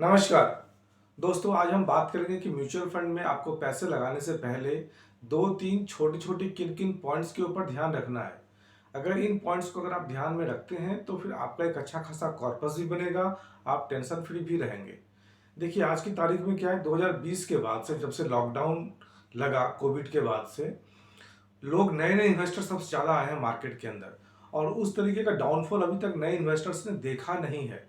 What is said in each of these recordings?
नमस्कार दोस्तों, आज हम बात करेंगे कि म्यूचुअल फंड में आपको पैसे लगाने से पहले दो तीन छोटी छोटी किन किन पॉइंट्स के ऊपर ध्यान रखना है। अगर इन पॉइंट्स को अगर आप ध्यान में रखते हैं तो फिर आपका एक अच्छा खासा कॉर्पस भी बनेगा, आप टेंशन फ्री भी रहेंगे। देखिए, आज की तारीख में क्या है, 2020 के बाद से, जब से लॉकडाउन लगा कोविड के बाद से, लोग नए नए इन्वेस्टर सबसे ज़्यादा आए हैं मार्केट के अंदर, और उस तरीके का डाउनफॉल अभी तक नए इन्वेस्टर्स ने देखा नहीं है।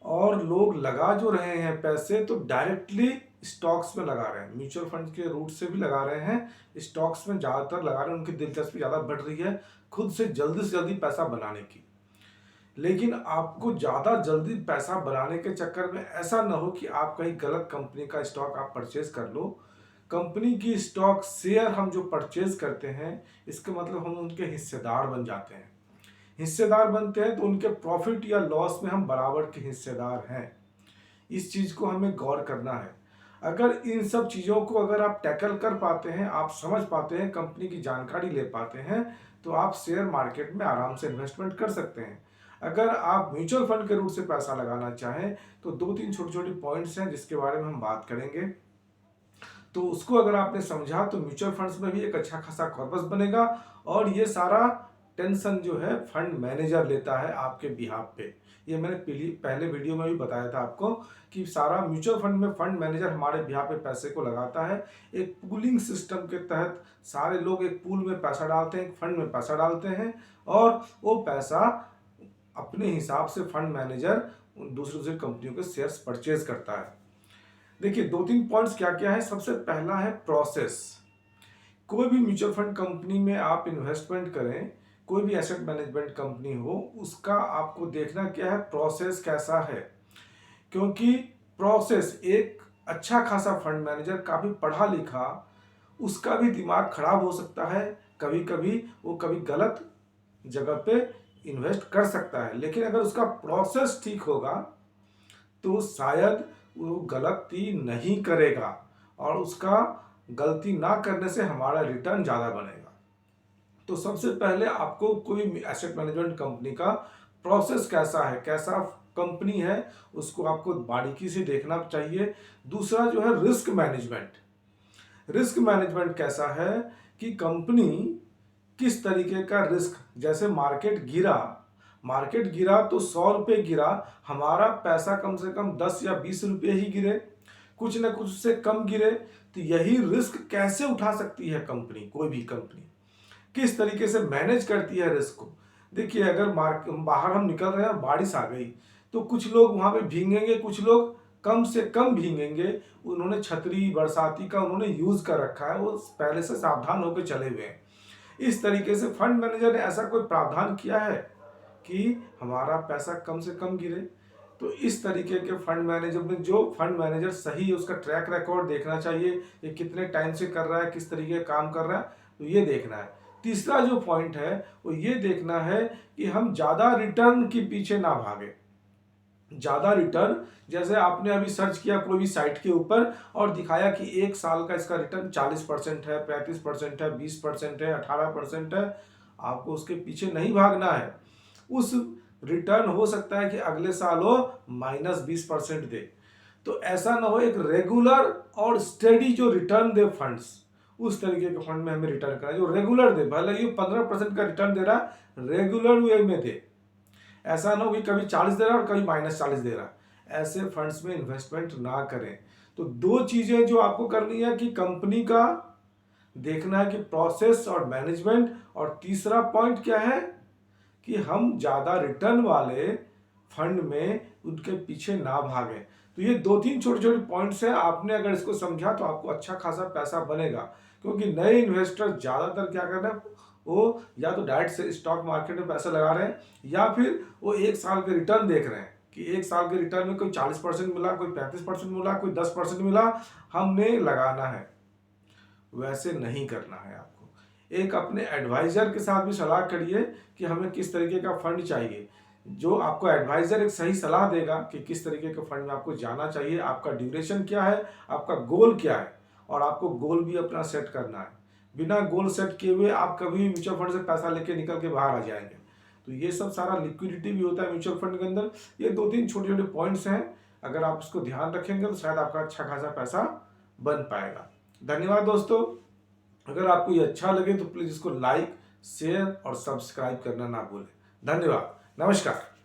और लोग लगा जो रहे हैं पैसे तो डायरेक्टली स्टॉक्स में लगा रहे हैं, म्यूचुअल फंड के रूट से भी लगा रहे हैं, स्टॉक्स में ज़्यादातर लगा रहे हैं। उनकी दिलचस्पी ज़्यादा बढ़ रही है खुद से जल्दी पैसा बनाने की। लेकिन आपको ज़्यादा जल्दी पैसा बनाने के चक्कर में ऐसा ना हो कि आप कहीं गलत कंपनी का स्टॉक आप परचेज कर लो। कंपनी की स्टॉक शेयर हम जो परचेज करते हैं, इसके मतलब हम उनके हिस्सेदार बन जाते हैं। हिस्सेदार बनते हैं तो उनके प्रॉफिट या लॉस में हम बराबर के हिस्सेदार हैं। इस चीज़ को हमें गौर करना है। अगर इन सब चीज़ों को अगर आप टैकल कर पाते हैं, आप समझ पाते हैं, कंपनी की जानकारी ले पाते हैं, तो आप शेयर मार्केट में आराम से इन्वेस्टमेंट कर सकते हैं। अगर आप म्यूचुअल फंड के रूट से पैसा लगाना चाहें तो दो तीन छोटी छोटी पॉइंट्स हैं जिसके बारे में हम बात करेंगे। तो उसको अगर आपने समझा तो म्यूचुअल फंड्स में भी एक अच्छा खासा कॉर्पस बनेगा, और ये सारा टेंशन जो है फंड मैनेजर लेता है आपके बिहाफ पे। ये मैंने पहले वीडियो में भी बताया था आपको कि सारा म्यूचुअल फंड में फंड मैनेजर हमारे बिहाफ पे पैसे को लगाता है। एक पूलिंग सिस्टम के तहत सारे लोग एक पूल में पैसा डालते हैं, एक फंड में पैसा डालते हैं, और वो पैसा अपने हिसाब से फंड मैनेजर दूसरी दूसरी कंपनियों के शेयर्स परचेज करता है। देखिए, दो तीन पॉइंट्स क्या क्या है। सबसे पहला है प्रोसेस। कोई भी म्यूचुअल फंड कंपनी में आप इन्वेस्टमेंट करें, कोई भी एसेट मैनेजमेंट कंपनी हो, उसका आपको देखना क्या है, प्रोसेस कैसा है। क्योंकि प्रोसेस, एक अच्छा खासा फंड मैनेजर काफ़ी पढ़ा लिखा, उसका भी दिमाग खराब हो सकता है। कभी कभी वो कभी गलत जगह पे इन्वेस्ट कर सकता है, लेकिन अगर उसका प्रोसेस ठीक होगा तो शायद वो गलती नहीं करेगा, और उसका गलती ना करने से हमारा रिटर्न ज़्यादा बनेगा। तो सबसे पहले आपको कोई एसेट मैनेजमेंट कंपनी का प्रोसेस कैसा है, कैसा कंपनी है, उसको आपको बारीकी से देखना चाहिए। दूसरा जो है रिस्क मैनेजमेंट। रिस्क मैनेजमेंट कैसा है कि कंपनी किस तरीके का रिस्क, जैसे मार्केट गिरा तो 100 रुपये गिरा, हमारा पैसा कम से कम 10 या 20 रुपये ही गिरे, कुछ ना कुछ से कम गिरे। तो यही रिस्क कैसे उठा सकती है कंपनी, कोई भी कंपनी किस तरीके से मैनेज करती है रिस्क को। देखिए, अगर बाहर हम निकल रहे हैं, बारिश आ गई, तो कुछ लोग वहां पे भीगेंगे, कुछ लोग कम से कम भीगेंगे। उन्होंने छतरी बरसाती का उन्होंने यूज कर रखा है, वो पहले से सावधान होकर चले हुए हैं। इस तरीके से फंड मैनेजर ने ऐसा कोई प्रावधान किया है कि हमारा पैसा कम से कम गिरे। तो इस तरीके के फंड मैनेजर में, जो फंड मैनेजर सही है, उसका ट्रैक रिकॉर्ड देखना चाहिए, ये कितने टाइम से कर रहा है, किस तरीके का काम कर रहा है, तो ये देखना है। तीसरा जो पॉइंट है वो ये देखना है कि हम ज़्यादा रिटर्न के पीछे ना भागे। ज़्यादा रिटर्न, जैसे आपने अभी सर्च किया कोई भी साइट के ऊपर और दिखाया कि एक साल का इसका रिटर्न 40% है, 35% है, 20% है, 18% है, आपको उसके पीछे नहीं भागना है। उस रिटर्न हो सकता है कि अगले साल हो -20% दे। तो ऐसा ना हो, एक रेगुलर और स्टेडी जो रिटर्न दे फंड्स, उस तरीके के फंड में हमें रिटर्न करना है जो रेगुलर दे। भले ये 15% का रिटर्न दे रहा है, रेगुलर वे में दे। ऐसा ना हो कि कभी 40 दे रहा है और कभी -40 दे रहा है। ऐसे फंड्स में इन्वेस्टमेंट ना करें। तो दो चीजें जो आपको करनी है कि कंपनी का देखना है कि प्रोसेस और मैनेजमेंट, और तीसरा पॉइंट क्या है कि हम ज्यादा रिटर्न वाले फंड में उनके पीछे ना भागें। तो ये दो तीन छोटे छोटे पॉइंट्स हैं, आपने अगर इसको समझा तो आपको अच्छा खासा पैसा बनेगा। क्योंकि नए इन्वेस्टर ज्यादातर क्या कर रहे हैं, वो या तो डायरेक्ट से स्टॉक मार्केट में पैसा लगा रहे हैं, या फिर वो एक साल के रिटर्न देख रहे हैं कि एक साल के रिटर्न में कोई 40% मिला, कोई 35% मिला, कोई 10% मिला, हमने लगाना है। वैसे नहीं करना है आपको। एक अपने एडवाइजर के साथ भी सलाह करिए कि हमें किस तरीके का फंड चाहिए। जो आपको एडवाइजर एक सही सलाह देगा कि किस तरीके के फंड में आपको जाना चाहिए, आपका ड्यूरेशन क्या है, आपका गोल क्या है, और आपको गोल भी अपना सेट करना है। बिना गोल सेट किए हुए आप कभी म्यूचुअल फंड से पैसा लेके निकल के बाहर आ जाएंगे। तो ये सब सारा लिक्विडिटी भी होता है म्यूचुअल फंड के अंदर। ये दो तीन छोटे छोटे पॉइंट्स हैं, अगर आप उसको ध्यान रखेंगे तो शायद आपका अच्छा खासा पैसा बन पाएगा। धन्यवाद दोस्तों। अगर आपको ये अच्छा लगे तो प्लीज़ इसको लाइक, शेयर और सब्सक्राइब करना ना भूलें। धन्यवाद। नमस्कार।